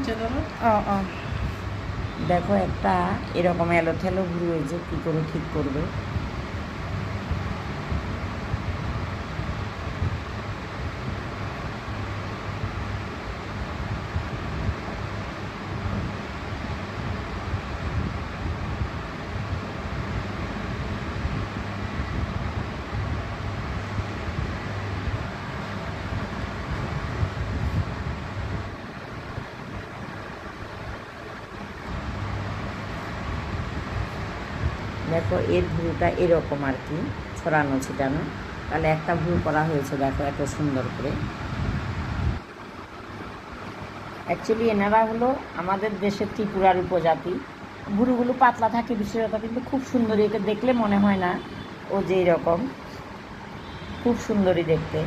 ও ও দেখো একটা এরকম এলোথেলো ভুরু হয়েছে, কী করে ঠিক করবে। দেখো এর ভুরুটা এরকম আর কি, ছড়ানো ছিটানো। তাহলে একটা ভুরু করা হয়েছে, দেখো এত সুন্দর করে। অ্যাকচুয়ালি এনারা হলো আমাদের দেশের ত্রিপুরার উপজাতি। ভুরুগুলো পাতলা থাকে বিশেষত, কিন্তু খুব সুন্দরী, একে দেখলে মনে হয় না ও যে এরকম, খুব সুন্দরী দেখতে।